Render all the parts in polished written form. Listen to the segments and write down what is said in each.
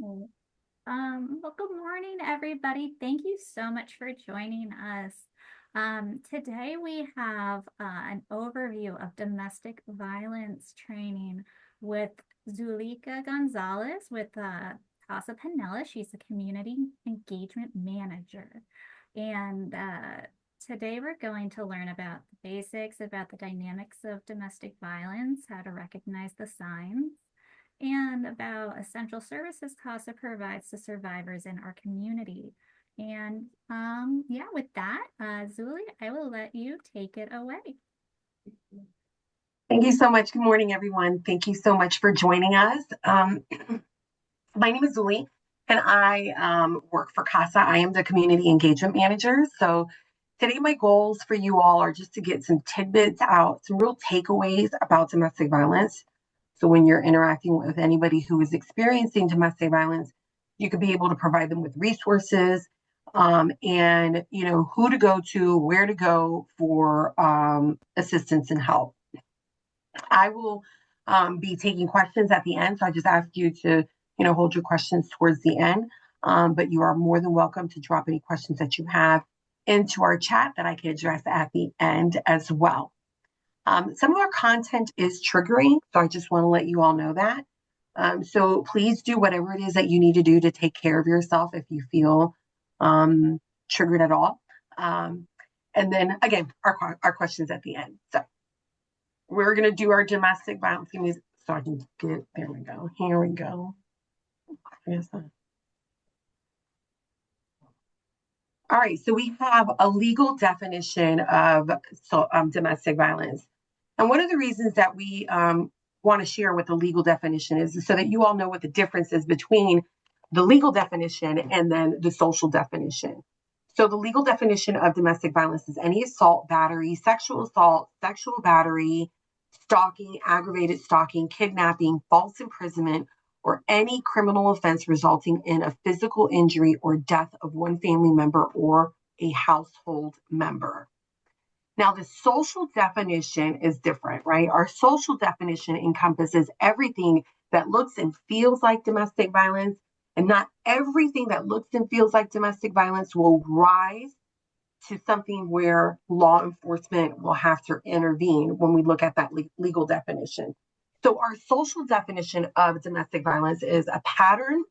Oh, well, good morning, everybody. Thank you so much for joining us. Today we have an overview of domestic violence training with Zuleika Gonzalez with CASA Pinellas. She's a community engagement manager. And today we're going to learn about the basics, about the dynamics of domestic violence, how to recognize the signs, and about essential services CASA provides to survivors in our community. And yeah, with that, Zuli, I will let you take it away. Thank you so much. Good morning, everyone. Thank you so much for joining us. My name is Zuli, and I work for CASA. I am the community engagement manager. So today, my goals for you all are just to get some tidbits out, some real takeaways about domestic violence. So when you're interacting with anybody who is experiencing domestic violence, you could be able to provide them with resources, and who to go to, where to go for assistance and help. I will be taking questions at the end, so I just ask you to, hold your questions towards the end. But you are more than welcome to drop any questions that you have into our chat that I can address at the end as well. Some of our content is triggering, so I just want to let you all know that. So please do whatever it is that you need to do to take care of yourself if you feel triggered at all. And then again, our questions at the end. So we're going to do our domestic violence. Give me so I can get, there we go. Here we go. All right, so we have a legal definition of domestic violence. And one of the reasons that we want to share what the legal definition is so that you all know what the difference is between the legal definition and then the social definition. So the legal definition of domestic violence is any assault, battery, sexual battery, stalking, aggravated stalking, kidnapping, false imprisonment, or any criminal offense resulting in a physical injury or death of one family member or a household member. Now, the social definition is different, right? Our social definition encompasses everything that looks and feels like domestic violence, and not everything that looks and feels like domestic violence will rise to something where law enforcement will have to intervene when we look at that legal definition. So our social definition of domestic violence is a pattern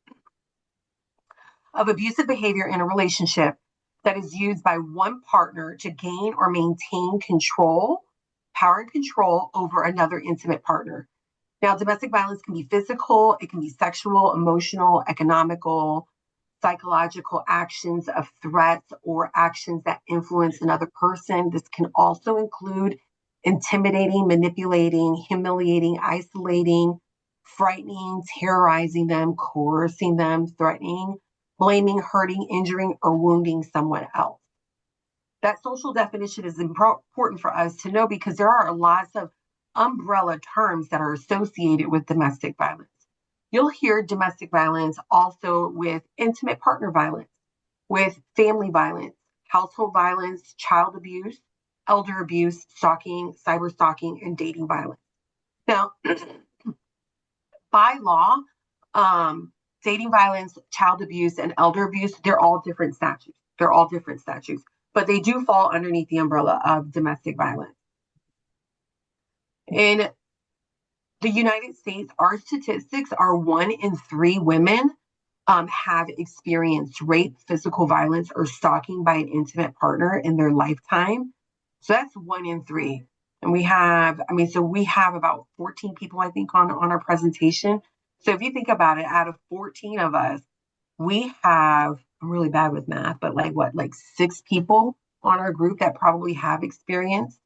of abusive behavior in a relationship that is used by one partner to gain or maintain control, power and control over another intimate partner. Now, domestic violence can be physical, it can be sexual, emotional, economical, psychological actions of threats or actions that influence another person. This can also include intimidating, manipulating, humiliating, isolating, frightening, terrorizing them, coercing them, threatening, blaming, hurting, injuring, or wounding someone else. That social definition is important for us to know because there are lots of umbrella terms that are associated with domestic violence. You'll hear domestic violence also with intimate partner violence, with family violence, household violence, child abuse, elder abuse, stalking, cyber stalking, and dating violence. Now, by law, dating violence, child abuse, and elder abuse, they're all different statutes. But they do fall underneath the umbrella of domestic violence. In the United States, our statistics are 1 in 3 women have experienced rape, physical violence, or stalking by an intimate partner in their lifetime. So that's 1 in 3. And we have about 14 people, I think, on our presentation. So if you think about it, out of 14 of us, we have, I'm really bad with math, but like 6 people on our group that probably have experienced,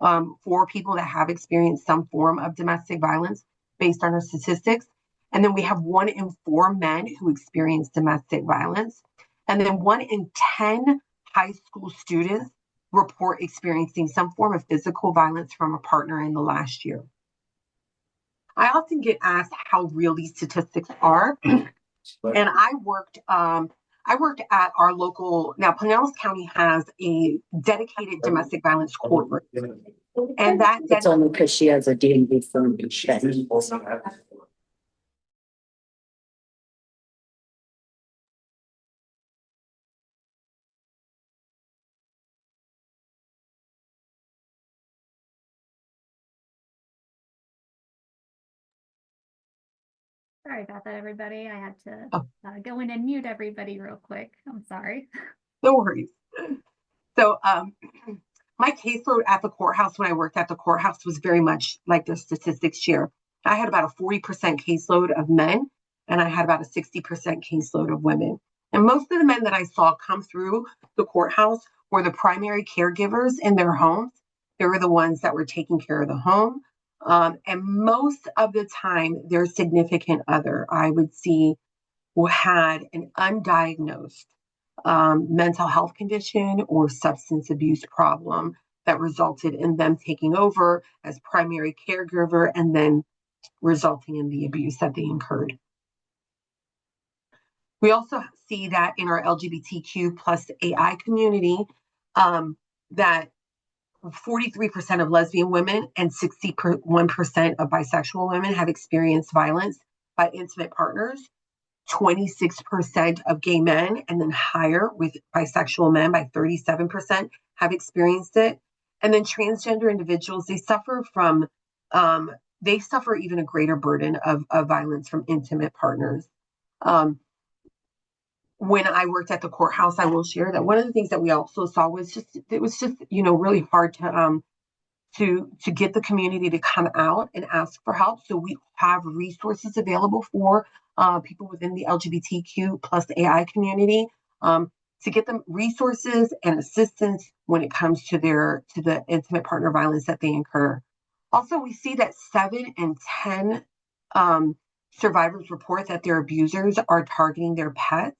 4 people that have experienced some form of domestic violence based on our statistics. And then we have 1 in 4 men who experience domestic violence. And then 1 in 10 high school students report experiencing some form of physical violence from a partner in the last year. I often get asked how real these statistics are. And I worked at our local, now Pinellas County has a dedicated domestic violence courtroom. And that It's only because she has a DMV firm. Sorry about that, everybody. I had to Oh, go in and mute everybody real quick. I'm sorry. no worries. So, my caseload at the courthouse when I worked at the courthouse was very much like the statistics share. I had about a 40% caseload of men, and I had about a 60% caseload of women. And most of the men that I saw come through the courthouse were the primary caregivers in their homes. They were the ones that were taking care of the home. And most of the time, their significant other, I would see, who had an undiagnosed mental health condition or substance abuse problem that resulted in them taking over as primary caregiver and then resulting in the abuse that they incurred. We also see that in our LGBTQ plus AI community, that 43% of lesbian women and 61% of bisexual women have experienced violence by intimate partners. 26% of gay men, and then higher with bisexual men by 37% have experienced it. And then transgender individuals, they suffer even a greater burden of violence from intimate partners. Um, when I worked at the courthouse, I will share that one of the things that we also saw was really hard to get the community to come out and ask for help. So we have resources available for people within the LGBTQ plus AI community to get them resources and assistance when it comes to the intimate partner violence that they incur. Also, we see that 7 in 10 survivors report that their abusers are targeting their pets.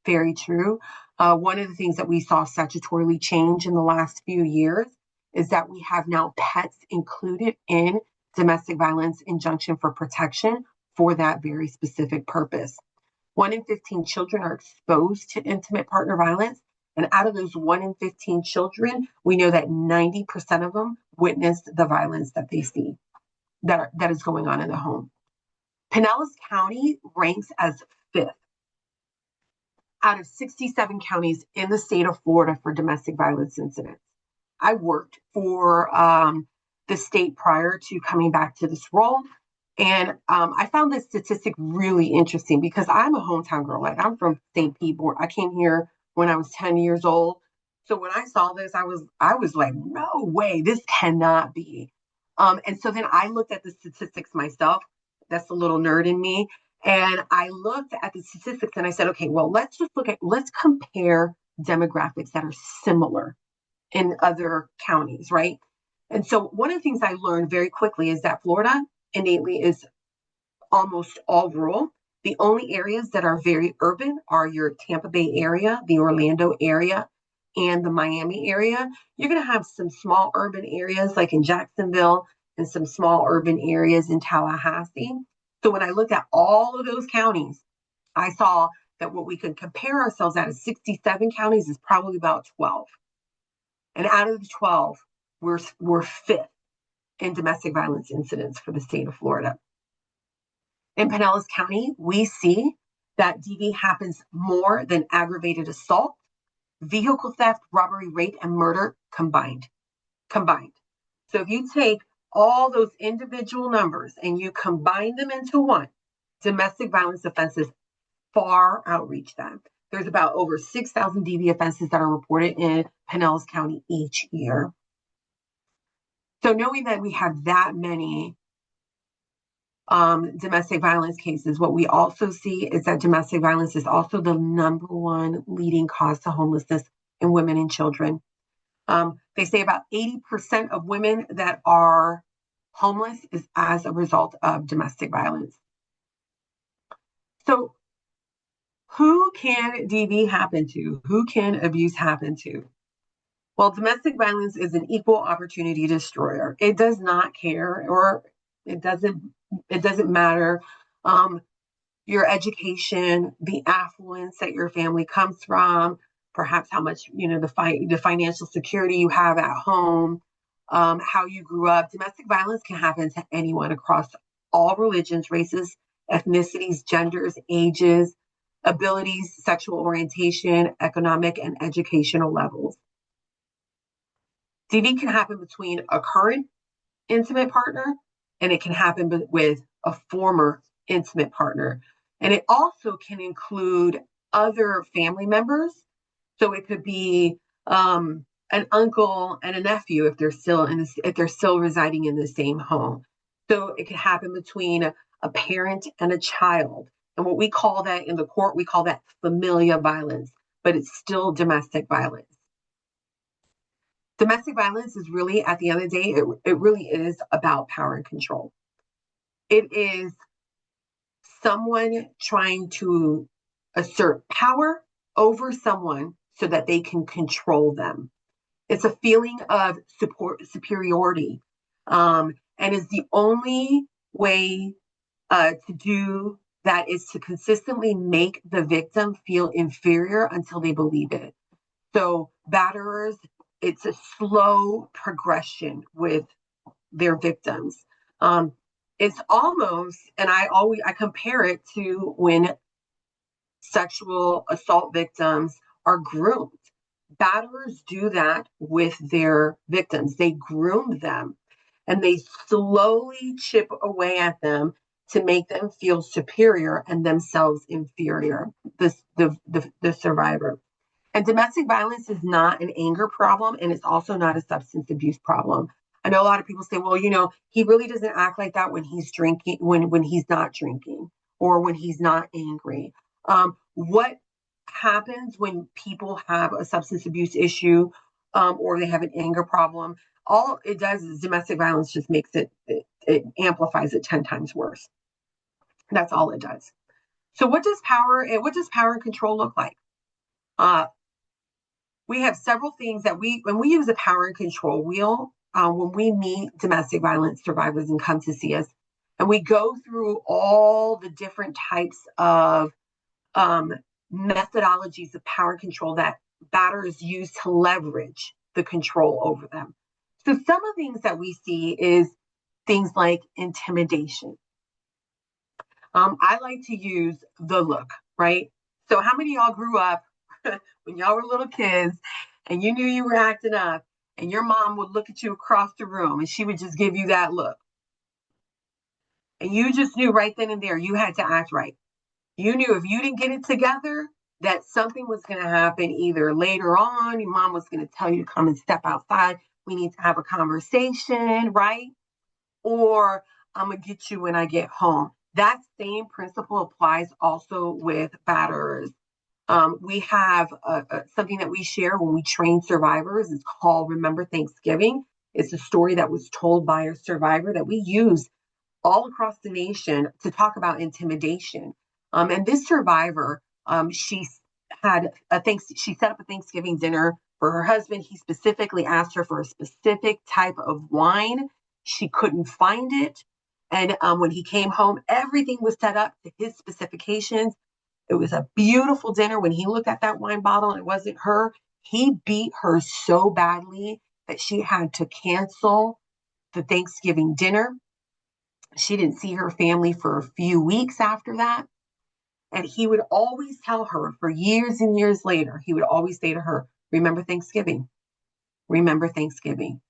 Very true. One of the things that we saw statutorily change in the last few years is that we have now pets included in domestic violence injunction for protection for that very specific purpose. 1 in 15 children are exposed to intimate partner violence. And out of those 1 in 15 children, we know that 90% of them witnessed the violence that they see that is going on in the home. Pinellas County ranks as fifth out of 67 counties in the state of Florida for domestic violence incidents. I worked for the state prior to coming back to this role. And I found this statistic really interesting because I'm a hometown girl. Like, I'm from St. Pete. I came here when I was 10 years old. So when I saw this, I was like, no way, this cannot be. And so then I looked at the statistics myself. That's the little nerd in me. And I looked at the statistics and I said, okay, well, let's compare demographics that are similar in other counties, right? And so one of the things I learned very quickly is that Florida innately is almost all rural. The only areas that are very urban are your Tampa Bay area, the Orlando area, and the Miami area. You're going to have some small urban areas like in Jacksonville and some small urban areas in Tallahassee. So when I looked at all of those counties, I saw that what we could compare ourselves at is 67 counties is probably about 12. And out of the 12, we're fifth in domestic violence incidents for the state of Florida. In Pinellas County, we see that DV happens more than aggravated assault, vehicle theft, robbery, rape, and murder combined. So if you take all those individual numbers and you combine them into one, domestic violence offenses far outreach them. There's about over 6,000 DV offenses that are reported in Pinellas County each year. So knowing that we have that many domestic violence cases, what we also see is that domestic violence is also the number one leading cause to homelessness in women and children. They say about 80% of women that are homeless is as a result of domestic violence. So who can DV happen to? Who can abuse happen to? Well, domestic violence is an equal opportunity destroyer. It does not care, or it doesn't matter your education, the affluence that your family comes from, perhaps how much the financial security you have at home, how you grew up. Domestic violence can happen to anyone across all religions, races, ethnicities, genders, ages, abilities, sexual orientation, economic and educational levels. DV can happen between a current intimate partner and it can happen with a former intimate partner. And it also can include other family members. So it could be an uncle and a nephew if they're still if they're still residing in the same home. So it could happen between a parent and a child. And what we call that in the court, we call that familial violence, but it's still domestic violence. Domestic violence is really, at the end of the day, it really is about power and control. It is someone trying to assert power over someone so that they can control them. It's a feeling of superiority, and is the only way to do that is to consistently make the victim feel inferior until they believe it. So batterers, it's a slow progression with their victims. Um, it's almost, and I compare it to when sexual assault victims are groomed. Batterers do that with their victims. They groom them and they slowly chip away at them to make them feel superior and themselves inferior, the survivor. And domestic violence is not an anger problem, and it's also not a substance abuse problem. I know a lot of people say, well, he really doesn't act like that when he's drinking, when he's not drinking, or when he's not angry. What happens when people have a substance abuse issue, or they have an anger problem? All it does is domestic violence just makes it amplifies it 10 times worse. That's all it does. So what does power and control look like? We have several things that when we use a power and control wheel, when we meet domestic violence survivors and come to see us, and we go through all the different types of methodologies of power and control that batterers use to leverage the control over them. So some of the things that we see is things like intimidation. I like to use the look, right? So how many of y'all grew up when y'all were little kids and you knew you were acting up and your mom would look at you across the room and she would just give you that look? And you just knew right then and there you had to act right. You knew if you didn't get it together, that something was going to happen either later on. Your mom was going to tell you to come and step outside. We need to have a conversation, right? Or I'm going to get you when I get home. That same principle applies also with batterers. We have something that we share when we train survivors. It's called Remember Thanksgiving. It's a story that was told by a survivor that we use all across the nation to talk about intimidation. And this survivor, she set up a Thanksgiving dinner for her husband. He specifically asked her for a specific type of wine. She couldn't find it. And when he came home, everything was set up to his specifications. It was a beautiful dinner. When he looked at that wine bottle, it wasn't her. He beat her so badly that she had to cancel the Thanksgiving dinner. She didn't see her family for a few weeks after that. And he would always tell her for years and years later, he would always say to her, remember Thanksgiving, remember Thanksgiving.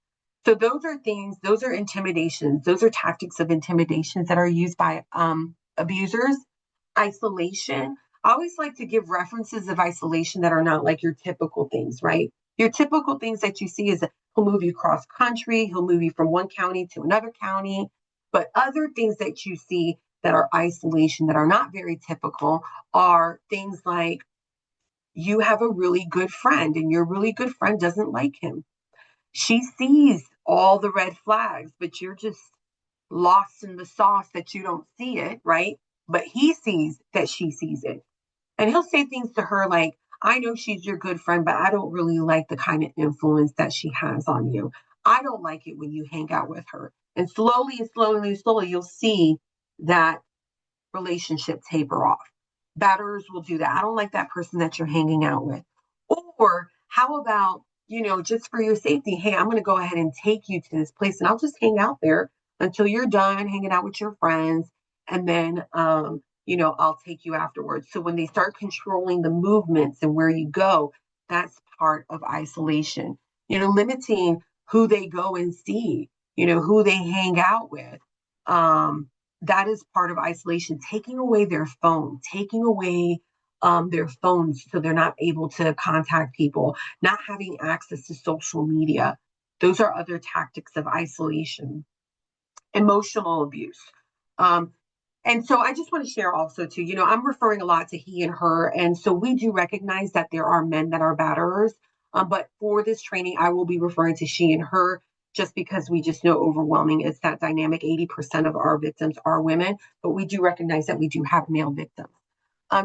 So those are things, those are intimidations, those are tactics of intimidations that are used by abusers. Isolation. I always like to give references of isolation that are not like your typical things, right? Your typical things that you see is he'll move you cross country, he'll move you from one county to another county. But other things that you see that are isolation that are not very typical are things like you have a really good friend and your really good friend doesn't like him. She sees all the red flags, but you're just lost in the sauce that you don't see it, right? But he sees that she sees it. And he'll say things to her like, I know she's your good friend, but I don't really like the kind of influence that she has on you. I don't like it when you hang out with her. And slowly, you'll see that relationship taper off. Batterers will do that. I don't like that person that you're hanging out with. Or how about, just for your safety, hey, I'm going to go ahead and take you to this place and I'll just hang out there until you're done hanging out with your friends. And then, I'll take you afterwards. So when they start controlling the movements and where you go, that's part of isolation, limiting who they go and see, who they hang out with. that is part of isolation, taking away their phone, taking away their phones so they're not able to contact people, not having access to social media. Those are other tactics of isolation. Emotional abuse. Um, and so I just want to share also too, I'm referring a lot to he and her. And so we do recognize that there are men that are batterers. But for this training, I will be referring to she and her just because we just know overwhelming it's that dynamic. 80% of our victims are women, but we do recognize that we do have male victims.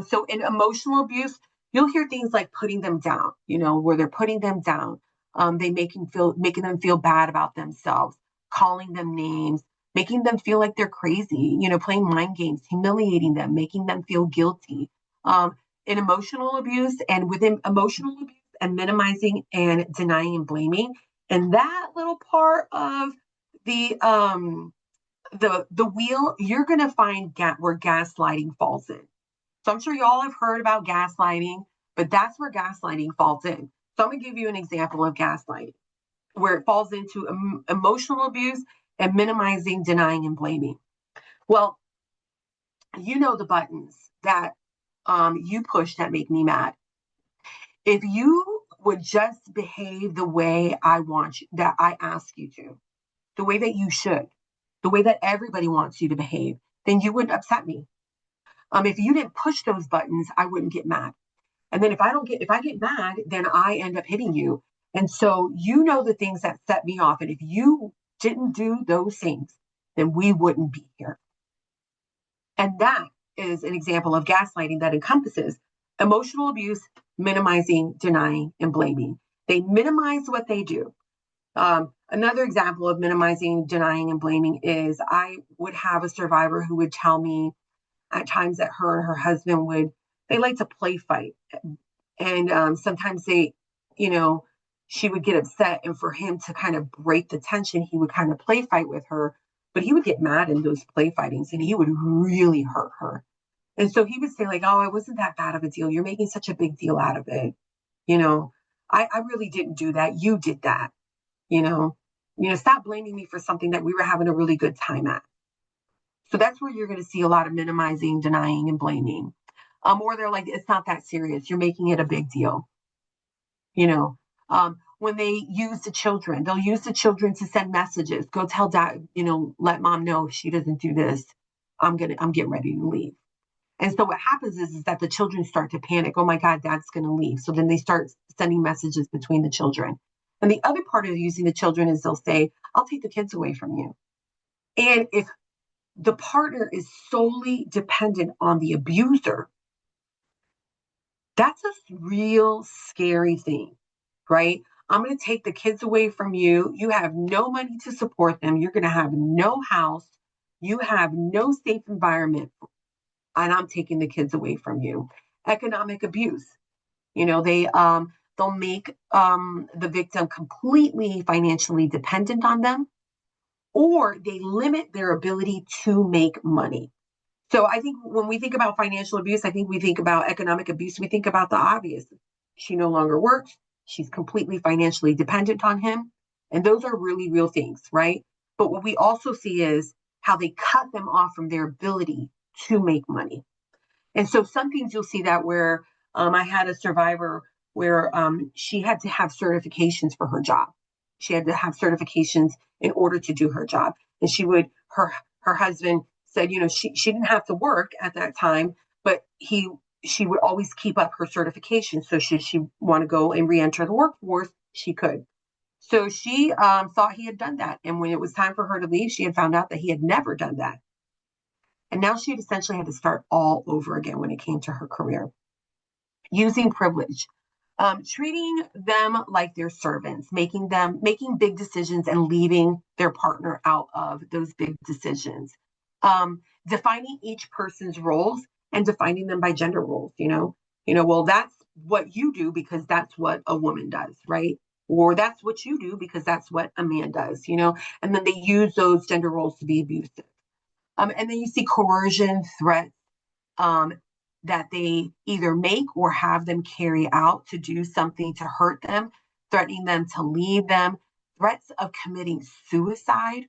So in emotional abuse, you'll hear things like putting them down, where they're putting them down. They making them feel bad about themselves, calling them names, making them feel like they're crazy, playing mind games, humiliating them, making them feel guilty. In emotional abuse and within emotional abuse and minimizing and denying and blaming. And that little part of the wheel, you're gonna find where gaslighting falls in. So I'm sure you all have heard about gaslighting, but that's where gaslighting falls in. So I'm gonna give you an example of gaslighting, where it falls into emotional abuse and minimizing, denying, and blaming. Well, the buttons that you push that make me mad. If you would just behave the way I want you, that I ask you to, the way that you should, the way that everybody wants you to behave, then you wouldn't upset me. If you didn't push those buttons, I wouldn't get mad. And then if I get mad, then I end up hitting you. And so the things that set me off. And if you didn't do those things, then we wouldn't be here. And that is an example of gaslighting that encompasses emotional abuse, minimizing, denying, and blaming. They minimize what they do. Another example of minimizing, denying, and blaming is I would have a survivor who would tell me at times that her and her husband they like to play fight. And sometimes she would get upset. And for him to kind of break the tension, he would kind of play fight with her, but he would get mad in those play fightings and he would really hurt her. And so he would say, like, oh, it wasn't that bad of a deal. You're making such a big deal out of it. You know, I really didn't do that. You did that. You know, stop blaming me for something that we were having a really good time at. So that's where you're going to see a lot of minimizing, denying, and blaming. Or they're like, it's not that serious. You're making it a big deal. You know, when they use the children, they'll use the children to send messages. Go tell dad, let mom know if she doesn't do this, I'm getting ready to leave. And so what happens is that the children start to panic. Oh my God, dad's going to leave. So then they start sending messages between the children. And the other part of using the children is they'll say, I'll take the kids away from you. And if the partner is solely dependent on the abuser, that's a real scary thing, right? I'm going to take the kids away from you. You have no money to support them. You're going to have no house. You have no safe environment. And I'm taking the kids away from you. Economic abuse. They'll make the victim completely financially dependent on them, or they limit their ability to make money. So I think when we think about financial abuse, I think we think about economic abuse. We think about the obvious. She no longer works. She's completely financially dependent on him. And those are really real things, right? But what we also see is how they cut them off from their ability to make money. And so some things you'll see that where I had a survivor where she had to have certifications for her job. She had to have certifications in order to do her job. And her husband said, she didn't have to work at that time, but she would always keep up her certification. So should she want to go and re-enter the workforce, she could. So she thought he had done that. And when it was time for her to leave, she had found out that he had never done that. And now she had essentially had to start all over again when it came to her career. Using privilege, treating them like their servants, making big decisions and leaving their partner out of those big decisions. Defining each person's roles and defining them by gender roles, well, that's what you do because that's what a woman does, right? Or that's what you do because that's what a man does, and then they use those gender roles to be abusive. And then you see coercion, threats that they either make or have them carry out to do something to hurt them, threatening them to leave them, threats of committing suicide,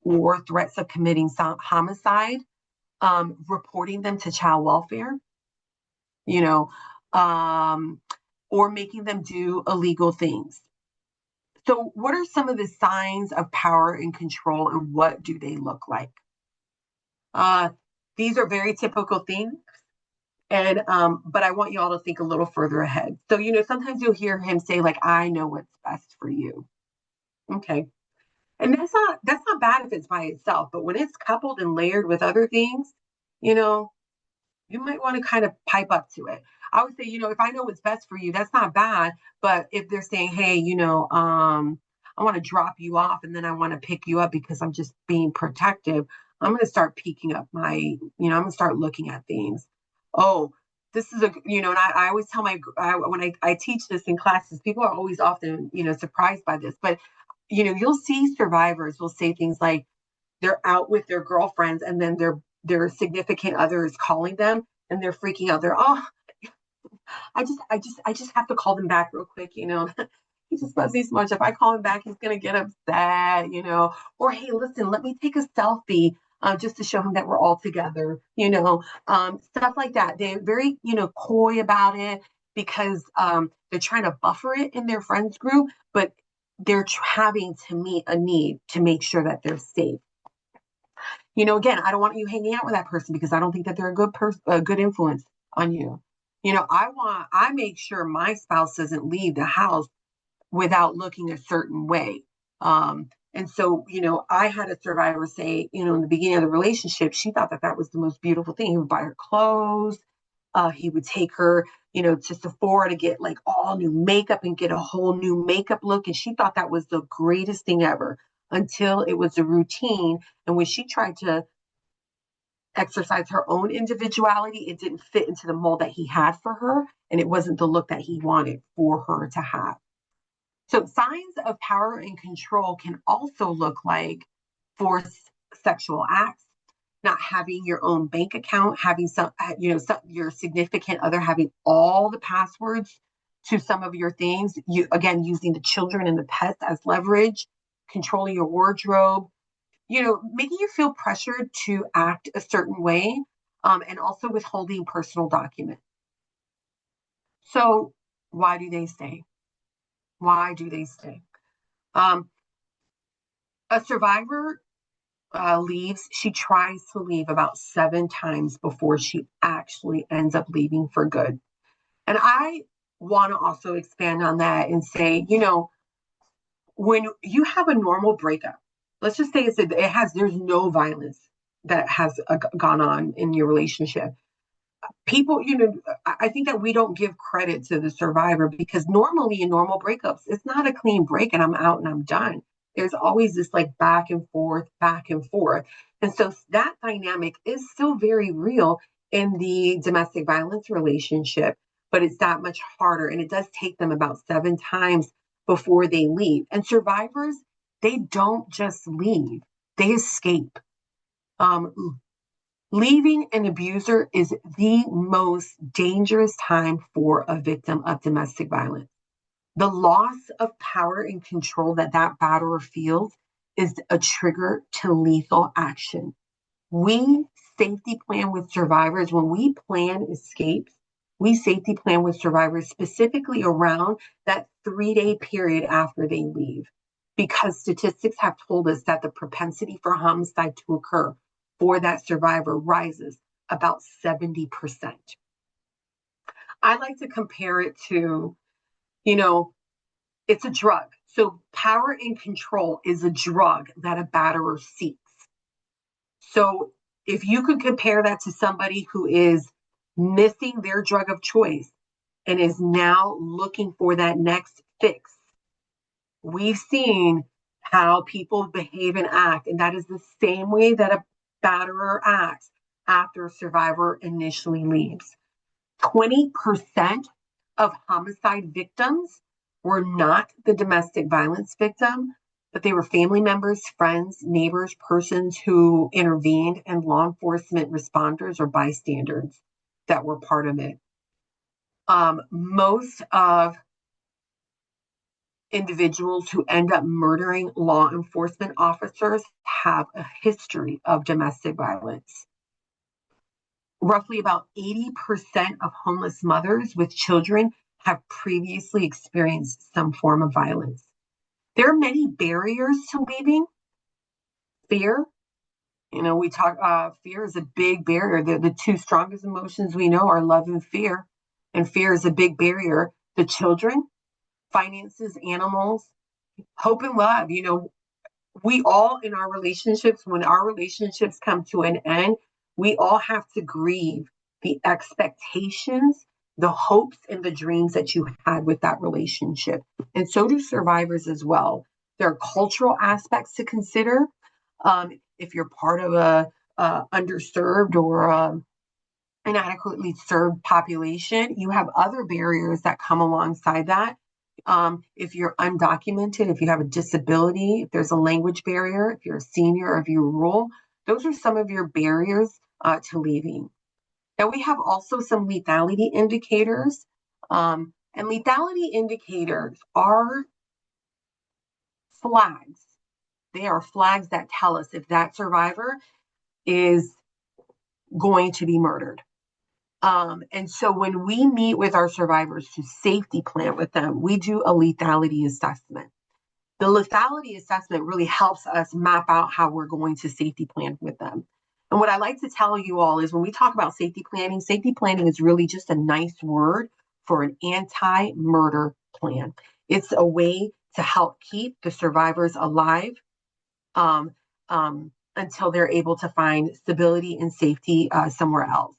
or threats of committing homicide, reporting them to child welfare, you know, um, or making them do illegal things. So, what are some of the signs of power and control, and what do they look like? Uh, these are very typical things, and but I want you all to think a little further ahead. So, sometimes you'll hear him say, like, "I know what's best for you." Okay, and that's not bad if it's by itself, but when it's coupled and layered with other things, you know, you might want to kind of pipe up to it. I would say, if I know what's best for you, that's not bad. But if they're saying, hey, I want to drop you off and then I want to pick you up because I'm just being protective, I'm going to start peeking up I'm going to start looking at things. Oh, this is and I always tell when I teach this in classes, people are always often, surprised by this. But, you'll see survivors will say things like, they're out with their girlfriends and then their significant other is calling them and they're freaking out. They're, oh, I just have to call them back real quick. He just loves me so much. If I call him back, he's gonna get upset. Or hey, listen, let me take a selfie just to show him that we're all together. Stuff like that. They're very coy about it because they're trying to buffer it in their friends group, but they're having to meet a need to make sure that they're safe. Again, I don't want you hanging out with that person because I don't think that they're a good influence on you. I make sure my spouse doesn't leave the house without looking a certain way. And so, I had a survivor say, in the beginning of the relationship, she thought that that was the most beautiful thing. He would buy her clothes. He would take her, to Sephora to get like all new makeup and get a whole new makeup look. And she thought that was the greatest thing ever until it was a routine. And when she tried to exercise her own individuality, it didn't fit into the mold that he had for her. And it wasn't the look that he wanted for her to have. So signs of power and control can also look like forced sexual acts, not having your own bank account, having your significant other having all the passwords to some of your things. You again using the children and the pets as leverage, controlling your wardrobe, making you feel pressured to act a certain way, and also withholding personal documents. So why do they stay? Why do they stay? Um, a survivor leaves. She tries to leave about 7 times before she actually ends up leaving for good. And I want to also expand on that and say, when you have a normal breakup, let's just say there's no violence that has gone on in your relationship. People, I think that we don't give credit to the survivor because normally in normal breakups, it's not a clean break and I'm out and I'm done. There's always this like back and forth, back and forth. And so that dynamic is still very real in the domestic violence relationship, but it's that much harder. And it does take them about 7 times before they leave. And survivors, they don't just leave, they escape. Leaving an abuser is the most dangerous time for a victim of domestic violence. The loss of power and control that batterer feels is a trigger to lethal action. We safety plan with survivors when we plan escapes. We safety plan with survivors specifically around that 3-day period after they leave, because statistics have told us that the propensity for homicide to occur for that survivor rises about 70%. I like to compare it to, it's a drug. So power and control is a drug that a batterer seeks. So if you could compare that to somebody who is missing their drug of choice and is now looking for that next fix, we've seen how people behave and act. And that is the same way that a batterer acts after a survivor initially leaves. 20% of homicide victims were not the domestic violence victim, but they were family members, friends, neighbors, persons who intervened, and law enforcement responders or bystanders that were part of it. Most of individuals who end up murdering law enforcement officers have a history of domestic violence. Roughly about 80% of homeless mothers with children have previously experienced some form of violence. There are many barriers to leaving. Fear, we talk, fear is a big barrier. The two strongest emotions we know are love and fear is a big barrier. The children, finances, animals, hope and love. We all in our relationships, when our relationships come to an end, we all have to grieve the expectations, the hopes, and the dreams that you had with that relationship. And so do survivors as well. There are cultural aspects to consider. If you're part of a underserved or inadequately served population, you have other barriers that come alongside that. If you're undocumented, if you have a disability, if there's a language barrier, if you're a senior, or if you're rural, those are some of your barriers to leaving. Now, we have also some lethality indicators. And lethality indicators are flags. They are flags that tell us if that survivor is going to be murdered. And so when we meet with our survivors to safety plan with them, we do a lethality assessment. The lethality assessment really helps us map out how we're going to safety plan with them. And what I like to tell you all is when we talk about safety planning is really just a nice word for an anti-murder plan. It's a way to help keep the survivors alive until they're able to find stability and safety somewhere else.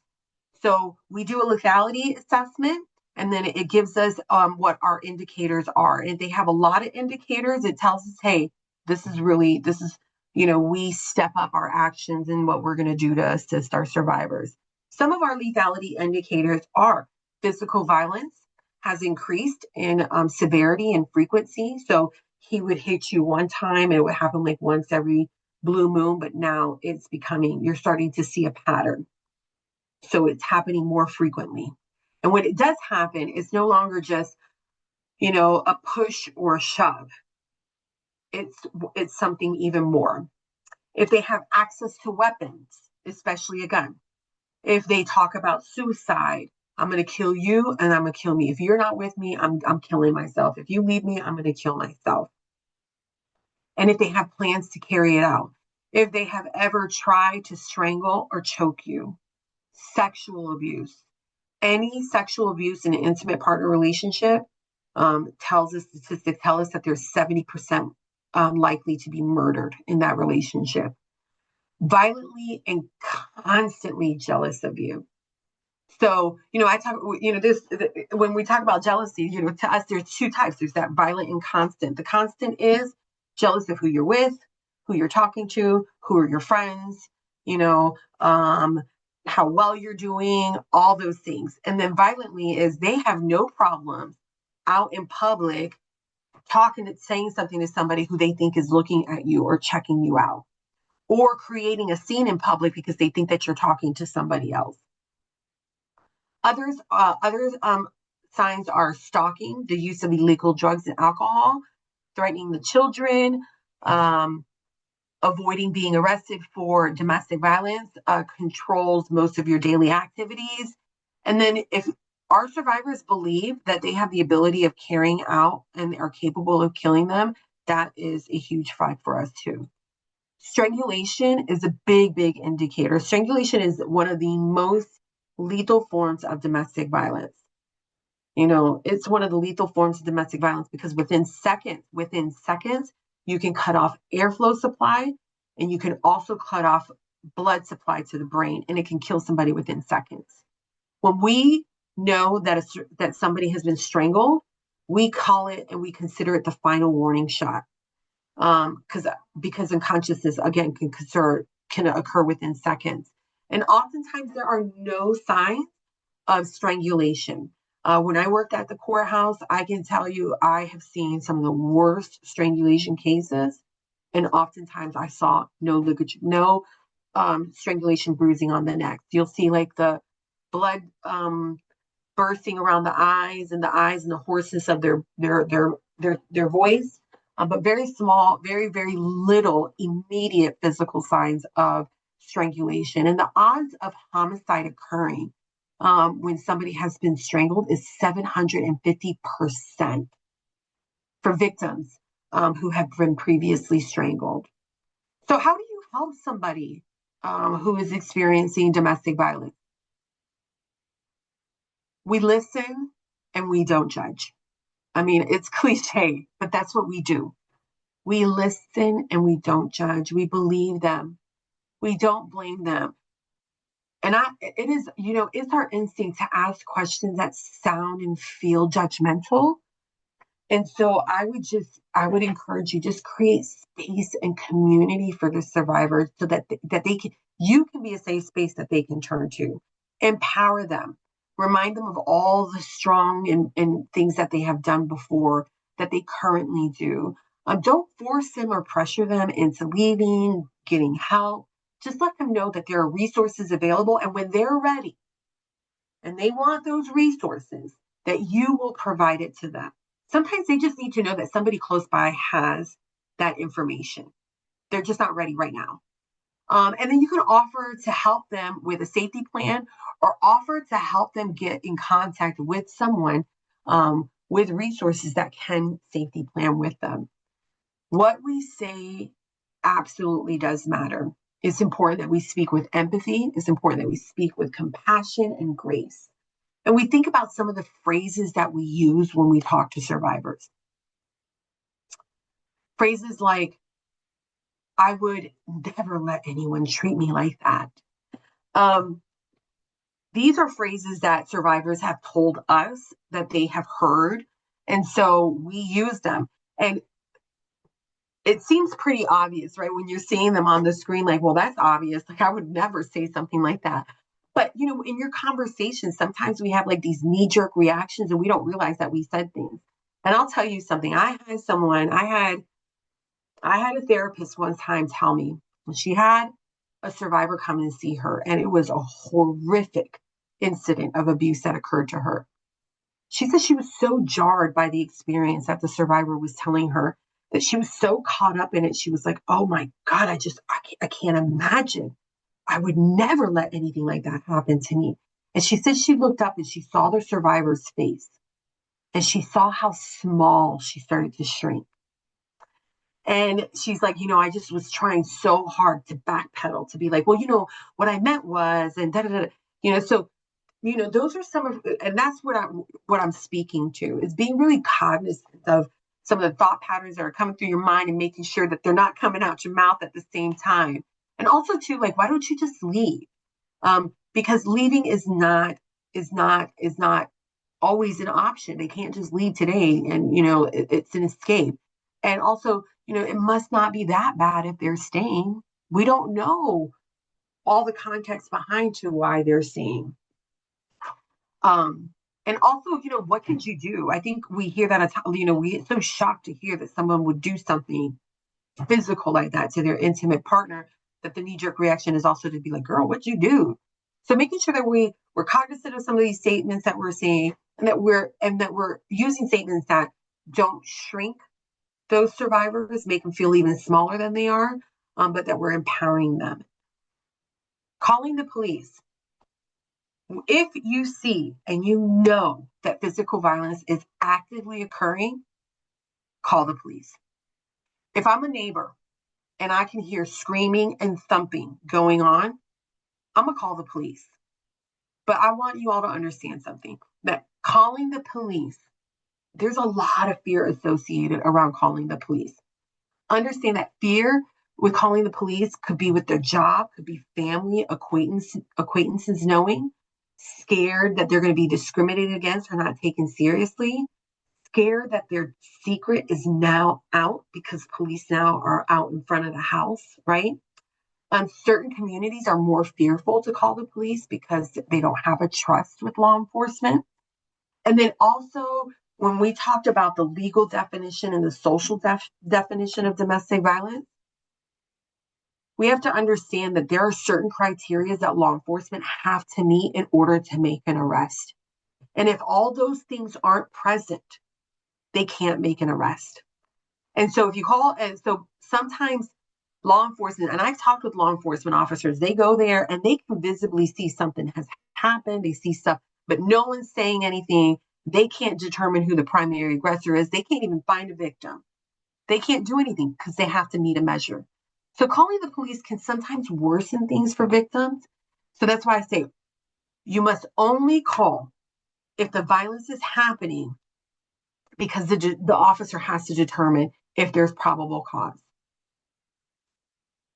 So we do a lethality assessment, and then it gives us what our indicators are. And if they have a lot of indicators, it tells us, hey, we step up our actions and what we're going to do to assist our survivors. Some of our lethality indicators are physical violence has increased in severity and frequency. So he would hit you one time, and it would happen like once every blue moon, but now you're starting to see a pattern. So it's happening more frequently. And when it does happen, it's no longer just, a push or a shove. It's something even more. If they have access to weapons, especially a gun, if they talk about suicide, I'm going to kill you and I'm going to kill me. If you're not with me, I'm killing myself. If you leave me, I'm going to kill myself. And if they have plans to carry it out, if they have ever tried to strangle or choke you, sexual abuse, any sexual abuse in an intimate partner relationship statistics tell us that there's 70% likely to be murdered in that relationship. Violently and constantly jealous of you. So, I talk, when we talk about jealousy, to us, there's two types. There's that violent and constant. The constant is jealous of who you're with, who you're talking to, who are your friends, how well you're doing, all those things. And then violently is they have no problem out in public saying something to somebody who they think is looking at you or checking you out, or creating a scene in public because they think that you're talking to somebody else. Others signs are stalking, the use of illegal drugs and alcohol, threatening the children, avoiding being arrested for domestic violence, controls most of your daily activities. And then if our survivors believe that they have the ability of carrying out and are capable of killing them, that is a huge flag for us too. Strangulation is a big, big indicator. Strangulation is one of the most lethal forms of domestic violence. It's one of the lethal forms of domestic violence because within seconds, you can cut off airflow supply, and you can also cut off blood supply to the brain, and it can kill somebody within seconds. When we know that somebody has been strangled, we call it and we consider it the final warning shot. Because unconsciousness, again, can occur within seconds. And oftentimes there are no signs of strangulation. When I worked at the courthouse, I can tell you I have seen some of the worst strangulation cases, and oftentimes I saw no strangulation bruising on the neck. You'll see like the blood bursting around the eyes and the hoarseness of their their voice, but very small, very, very little immediate physical signs of strangulation. And the odds of homicide occurring when somebody has been strangled is 750% for victims who have been previously strangled. So, how do you help somebody who is experiencing domestic violence? We listen and we don't judge. I mean, it's cliche, but that's what we do. We listen and we don't judge. We believe them. We don't blame them. And it is, it's our instinct to ask questions that sound and feel judgmental. And so I would encourage you, just create space and community for the survivors so that you can be a safe space that they can turn to. Empower them. Remind them of all the strong and things that they have done before that they currently do. Don't force them or pressure them into leaving, getting help. Just let them know that there are resources available. And when they're ready and they want those resources, that you will provide it to them. Sometimes they just need to know that somebody close by has that information. They're just not ready right now. And then you can offer to help them with a safety plan or offer to help them get in contact with someone with resources that can safety plan with them. What we say absolutely does matter. It's important that we speak with empathy. It's important that we speak with compassion and grace. And we think about some of the phrases that we use when we talk to survivors. Phrases like, I would never let anyone treat me like that. These are phrases that survivors have told us that they have heard. And so we use them. And it seems pretty obvious, right? When you're seeing them on the screen, like, well, that's obvious. Like, I would never say something like that. But, in your conversation, sometimes we have like these knee-jerk reactions and we don't realize that we said things. And I'll tell you something. I had a therapist one time tell me she had a survivor come and see her, and it was a horrific incident of abuse that occurred to her. She said she was so jarred by the experience that the survivor was telling her that she was so caught up in it. She was like, oh my God, I can't imagine. I would never let anything like that happen to me. And she said she looked up and she saw the survivor's face and she saw how small she started to shrink. And she's like, I just was trying so hard to backpedal to be like, well, what I meant was, and da da da, so, those are some of, and that's what I'm speaking to is being really cognizant of some of the thought patterns that are coming through your mind and making sure that they're not coming out your mouth at the same time. And also too, like, why don't you just leave? Because leaving is not always an option. They can't just leave today and, it's an escape. And also, it must not be that bad if they're staying. We don't know all the context behind to why they're staying. And also, what could you do? I think we hear that, we get so shocked to hear that someone would do something physical like that to their intimate partner that the knee-jerk reaction is also to be like, girl, what'd you do? So making sure that we're cognizant of some of these statements that we're saying and that we're using statements that don't shrink those survivors, make them feel even smaller than they are, but that we're empowering them. Calling the police. If you see and you know that physical violence is actively occurring, call the police. If I'm a neighbor and I can hear screaming and thumping going on, I'm going to call the police. But I want you all to understand something, that calling the police, there's a lot of fear associated around calling the police. Understand that fear with calling the police could be with their job, could be family, acquaintances knowing, scared that they're going to be discriminated against or not taken seriously, scared that their secret is now out because police now are out in front of the house, right? Certain communities are more fearful to call the police because they don't have a trust with law enforcement. And then also, when we talked about the legal definition and the social definition of domestic violence, we have to understand that there are certain criteria that law enforcement have to meet in order to make an arrest. And if all those things aren't present, they can't make an arrest. And so if you call, and so sometimes law enforcement, and I've talked with law enforcement officers, they go there and they can visibly see something has happened. They see stuff, but no one's saying anything. They can't determine who the primary aggressor is. They can't even find a victim. They can't do anything because they have to meet a measure. So calling the police can sometimes worsen things for victims. So that's why I say you must only call if the violence is happening because the officer has to determine if there's probable cause.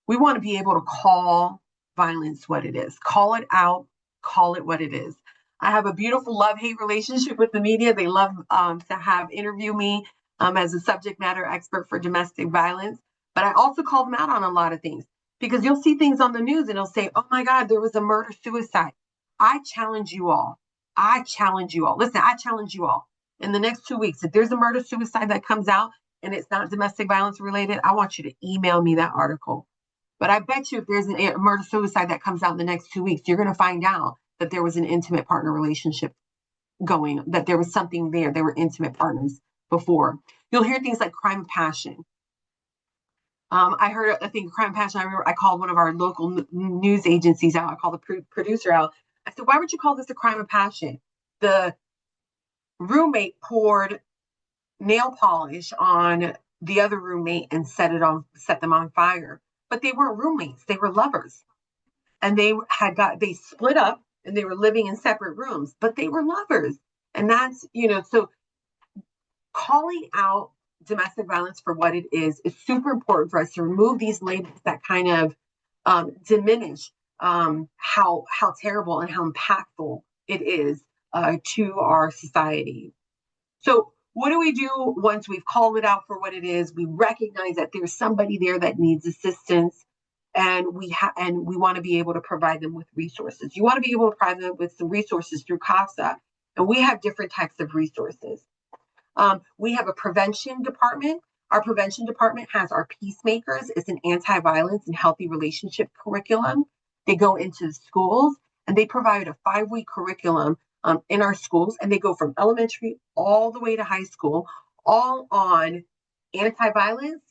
We want to be able to call violence what it is, call it out, call it what it is. I have a beautiful love-hate relationship with the media. They love to have interview me as a subject matter expert for domestic violence, but I also call them out on a lot of things because you'll see things on the news and it'll say, oh my God, there was a murder-suicide. I challenge you all. I challenge you all. Listen, I challenge you all. In the next 2 weeks, if there's a murder-suicide that comes out and it's not domestic violence related, I want you to email me that article. But I bet you if there's a murder-suicide that comes out in the next 2 weeks, you're going to find out that there was an intimate partner relationship going, that there was something there. They were intimate partners before. You'll hear things like crime of passion. I heard a thing, crime of passion. I remember I called one of our local news agencies out. I called the producer out. I said, why would you call this a crime of passion? The roommate poured nail polish on the other roommate and set them on fire. But they weren't roommates, they were lovers. And they split up and they were living in separate rooms, but they were lovers. And that's, so calling out domestic violence for what it is super important for us to remove these labels that kind of diminish how terrible and how impactful it is to our society. So what do we do once we've called it out for what it is? We recognize that there's somebody there that needs assistance, and we want to be able to provide them with resources. You want to be able to provide them with some resources through CASA, and we have different types of resources. We have a prevention department. Our prevention department has our peacemakers. It's an anti-violence and healthy relationship curriculum. They go into the schools and they provide a 5-week curriculum in our schools, and they go from elementary all the way to high school, all on anti-violence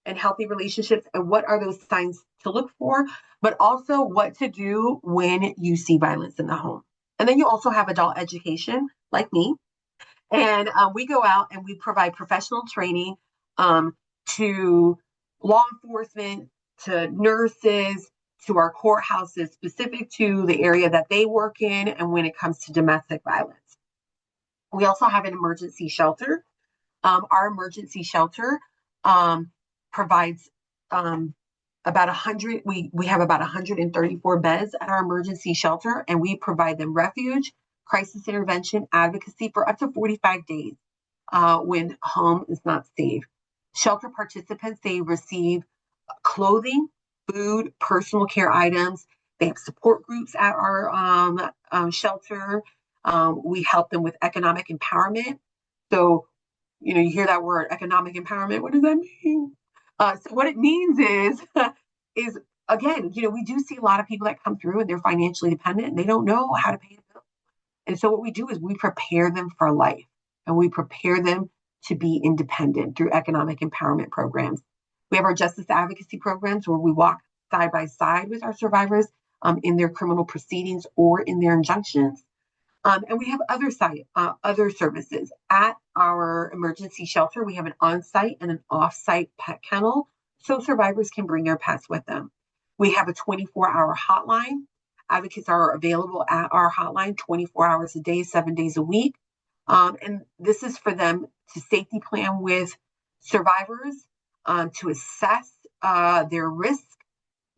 and healthy relationships and what are those signs to look for, but also what to do when you see violence in the home. And then you also have adult education, like me, and we go out and we provide professional training to law enforcement, to nurses, to our courthouses, specific to the area that they work in and when it comes to domestic violence. We also have an emergency shelter. Our emergency shelter provides about 100, we have about 134 beds at our emergency shelter, and we provide them refuge, crisis intervention, advocacy for up to 45 days when home is not safe. Shelter participants, they receive clothing, food, personal care items. They have support groups at our shelter. We help them with economic empowerment. So, you hear that word, economic empowerment. What does that mean? So what it means is again, we do see a lot of people that come through and they're financially dependent and they don't know how to pay a bill. And so what we do is we prepare them for life and we prepare them to be independent through economic empowerment programs. We have our justice advocacy programs where we walk side by side with our survivors in their criminal proceedings or in their injunctions. And we have other services. At our emergency shelter, we have an on-site and an off-site pet kennel, so survivors can bring their pets with them. We have a 24-hour hotline. Advocates are available at our hotline 24 hours a day, 7 days a week. And this is for them to safety plan with survivors, to assess their risk,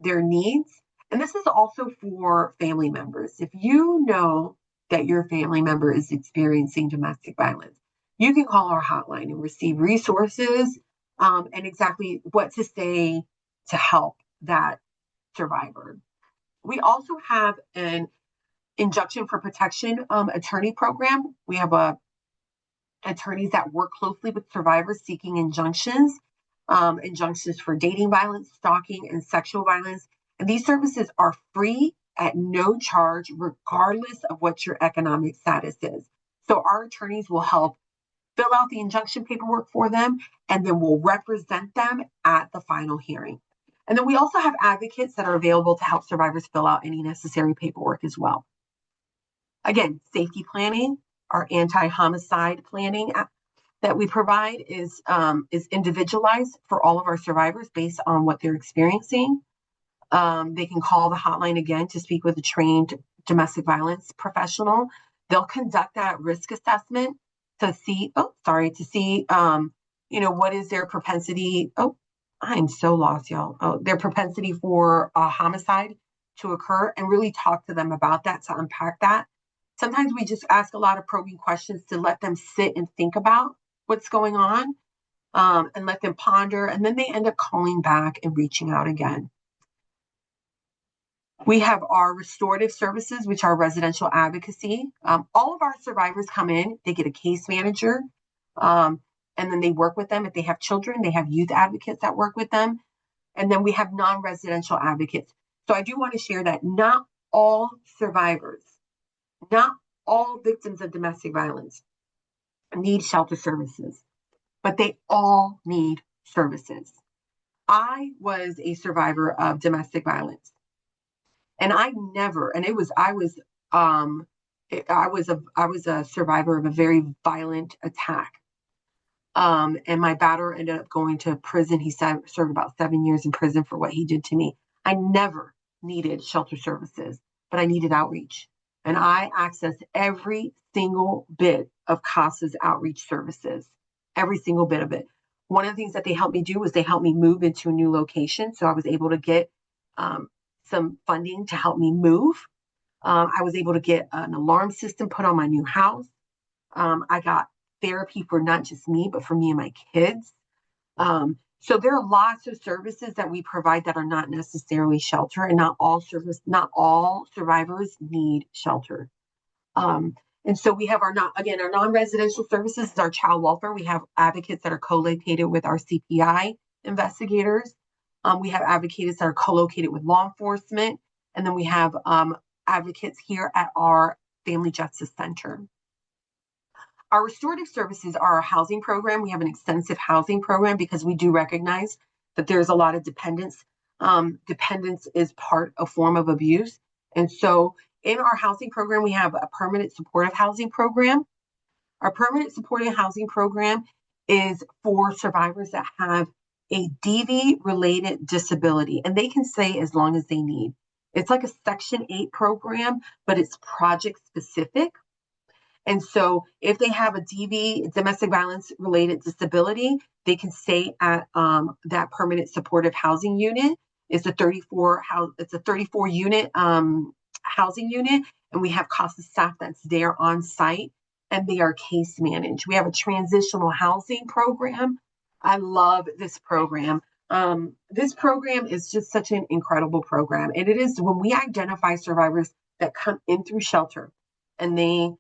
their needs. And this is also for family members. If you know that your family member is experiencing domestic violence, you can call our hotline and receive resources and exactly what to say to help that survivor. We also have an injunction for protection attorney program. We have attorneys that work closely with survivors seeking injunctions, injunctions for dating violence, stalking, and sexual violence. And these services are free at no charge, regardless of what your economic status is. So our attorneys will help fill out the injunction paperwork for them, and then we'll represent them at the final hearing. And then we also have advocates that are available to help survivors fill out any necessary paperwork as well. Again, safety planning, our anti-homicide planning that we provide is individualized for all of our survivors based on what they're experiencing. They can call the hotline again to speak with a trained domestic violence professional. They'll conduct that risk assessment to see, what is their propensity. Oh, I'm so lost, y'all. Oh, their propensity for a homicide to occur, and really talk to them about that, to unpack that. Sometimes we just ask a lot of probing questions to let them sit and think about what's going on, and let them ponder, and then they end up calling back and reaching out again. We have our restorative services, which are residential advocacy. All of our survivors come in, they get a case manager, and then they work with them. If they have children, they have youth advocates that work with them. And then we have non-residential advocates. So I do want to share that not all survivors, not all victims of domestic violence need shelter services, but they all need services. I was a survivor of domestic violence. And I never, and it was, I was, I was a survivor of a very violent attack. And my batterer ended up going to prison. He served about 7 years in prison for what he did to me. I never needed shelter services, but I needed outreach. And I accessed every single bit of CASA's outreach services, every single bit of it. One of the things that they helped me do was they helped me move into a new location. So I was able to get some funding to help me move. I was able to get an alarm system put on my new house. I got therapy for not just me, but for me and my kids. So there are lots of services that we provide that are not necessarily shelter, and not all survivors need shelter. And so we have our non-residential services is our child welfare. We have advocates that are co-located with our CPI investigators. We have advocates that are co-located with law enforcement. And then we have advocates here at our Family Justice Center. Our restorative services are our housing program. We have an extensive housing program because we do recognize that there's a lot of dependence. Dependence is a form of abuse. And so in our housing program, we have a permanent supportive housing program. Our permanent supportive housing program is for survivors that have a DV-related disability, and they can stay as long as they need. It's like a Section 8 program, but it's project specific. And so if they have a DV, domestic violence related disability, they can stay at that permanent supportive housing unit. It's a 34 unit housing unit, and we have CASA staff that's there on site, and they are case managed. We have a transitional housing program. I love this program. This program is just such an incredible program. And it is when we identify survivors that come in through shelter and they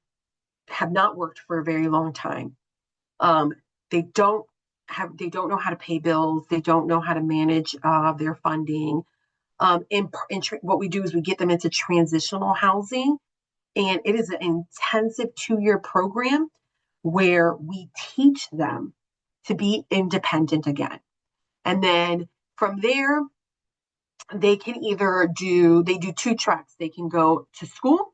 have not worked for a very long time. They don't know how to pay bills. They don't know how to manage their funding. What we do is we get them into transitional housing, and it is an intensive 2-year program where we teach them to be independent again. And then from there, they do 2 tracks. They can go to school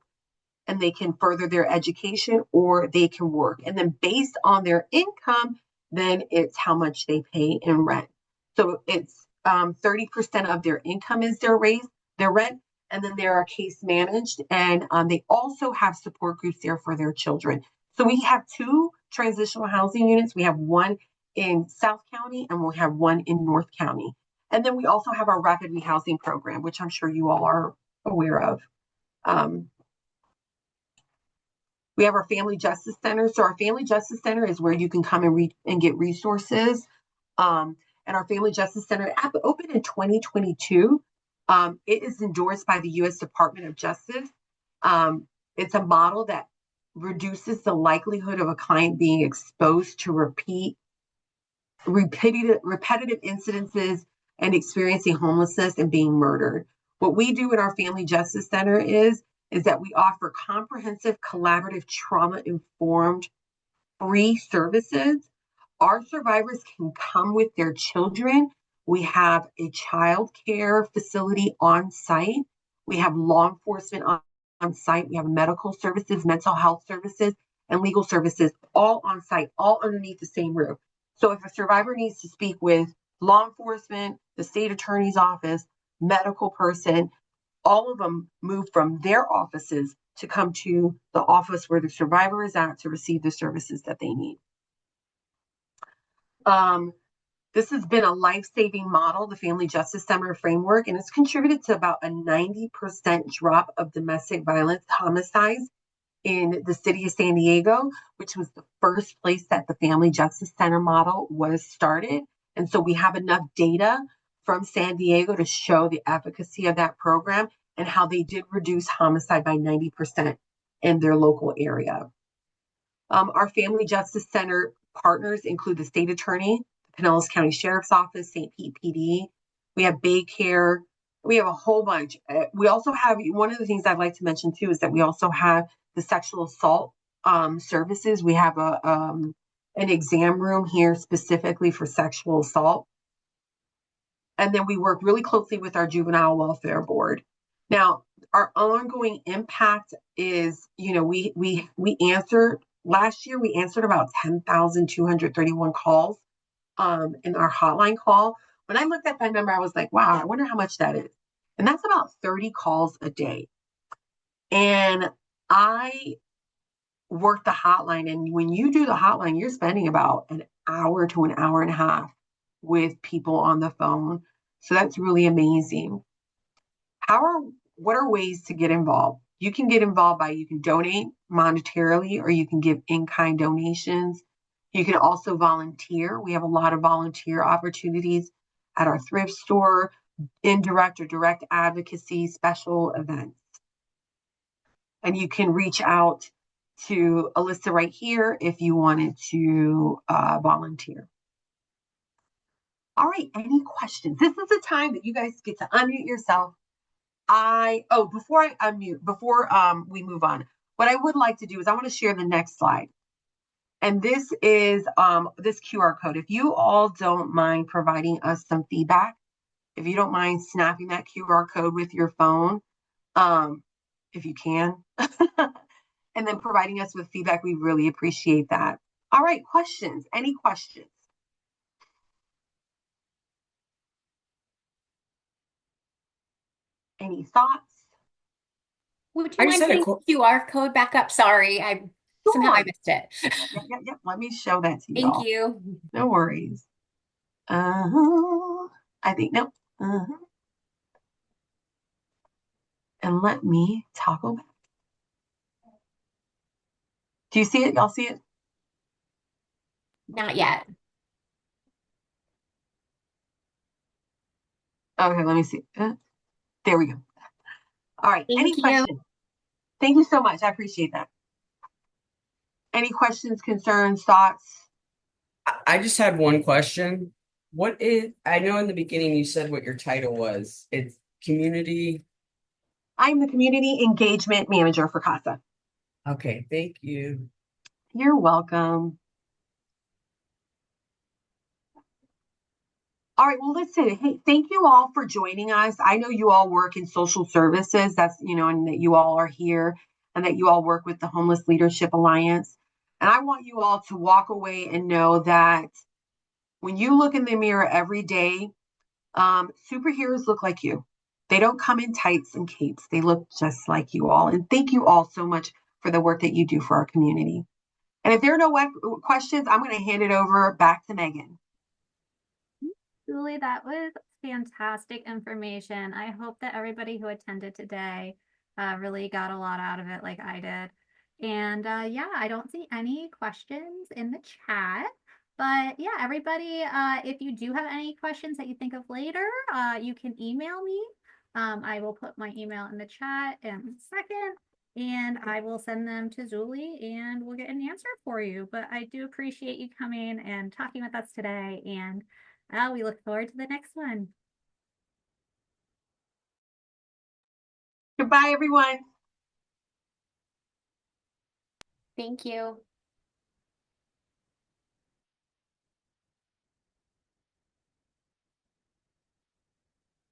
and they can further their education, or they can work. And then based on their income, then it's how much they pay in rent. So it's 30% of their income is their rent, and then they are case managed, and they also have support groups there for their children. So we have 2 transitional housing units. We have one in South County, and we'll have one in North County. And then we also have our rapid rehousing program, which I'm sure you all are aware of. We have our Family Justice Center. So our Family Justice Center is where you can come and get resources. And our Family Justice Center opened in 2022. It is endorsed by the U.S. Department of Justice. It's a model that reduces the likelihood of a client being exposed to repetitive incidences and experiencing homelessness and being murdered. What we do at our Family Justice Center is that we offer comprehensive, collaborative, trauma-informed free services. Our survivors can come with their children. We have a child care facility on site. We have law enforcement on site. We have medical services, mental health services, and legal services all on site, all underneath the same roof. So if a survivor needs to speak with law enforcement, the state attorney's office, medical person, all of them move from their offices to come to the office where the survivor is at to receive the services that they need. Um, this has been a life-saving model, the Family Justice Center framework, and it's contributed to about a 90% drop of domestic violence homicides in the city of San Diego, which was the first place that the Family Justice Center model was started. And so we have enough data from San Diego to show the efficacy of that program and how they did reduce homicide by 90% in their local area. Our Family Justice Center partners include the state attorney, the Pinellas County Sheriff's Office, St. Pete PD. We have Baycare. We have a whole bunch. We also have, one of the things I'd like to mention too is that we also have the sexual assault services. We have an exam room here specifically for sexual assault. And then we work really closely with our juvenile welfare board. Now, our ongoing impact is, we answered last year, we answered about 10,231 calls in our hotline call. When I looked at that number, I was like, wow, I wonder how much that is. And that's about 30 calls a day. And I work the hotline. And when you do the hotline, you're spending about an hour to an hour and a half with people on the phone. So that's really amazing. What are ways to get involved? You can get involved by, you can donate monetarily or you can give in-kind donations. You can also volunteer. We have a lot of volunteer opportunities at our thrift store, indirect or direct advocacy, special events. And you can reach out to Alyssa right here if you wanted to volunteer. All right, any questions? This is the time that you guys get to unmute yourself. Before I unmute, before we move on, what I would like to do is I want to share the next slide. And this is this QR code. If you all don't mind providing us some feedback, if you don't mind snapping that QR code with your phone, if you can, and then providing us with feedback, we really appreciate that. All right, questions? Any questions? Any thoughts? Would you mind putting the QR code back up? Sorry, somehow I missed it. Yep. Let me show that to you. Thank you. No worries. I think no. And let me toggle back. Do you see it? Y'all see it? Not yet. Okay, let me see. There we go. All right. Thank Any you. questions? Thank you so much. I appreciate that. Any questions, concerns, thoughts? I just had one question. I know in the beginning you said what your title was. It's community. I'm the Community Engagement Manager for CASA. Okay, thank you. You're welcome. All right, well, listen, hey, thank you all for joining us. I know you all work in social services, and that you all are here and that you all work with the Homeless Leadership Alliance. And I want you all to walk away and know that when you look in the mirror every day, superheroes look like you. They don't come in tights and capes. They look just like you all. And thank you all so much for the work that you do for our community. And if there are no questions, I'm going to hand it over back to Megan. Julie, that was fantastic information. I hope that everybody who attended today really got a lot out of it like I did. And yeah, I don't see any questions in the chat. But yeah, everybody, if you do have any questions that you think of later, you can email me. I will put my email in the chat in a second. And I will send them to Julie and we'll get an answer for you. But I do appreciate you coming and talking with us today. And we look forward to the next one. Goodbye, everyone. Thank you.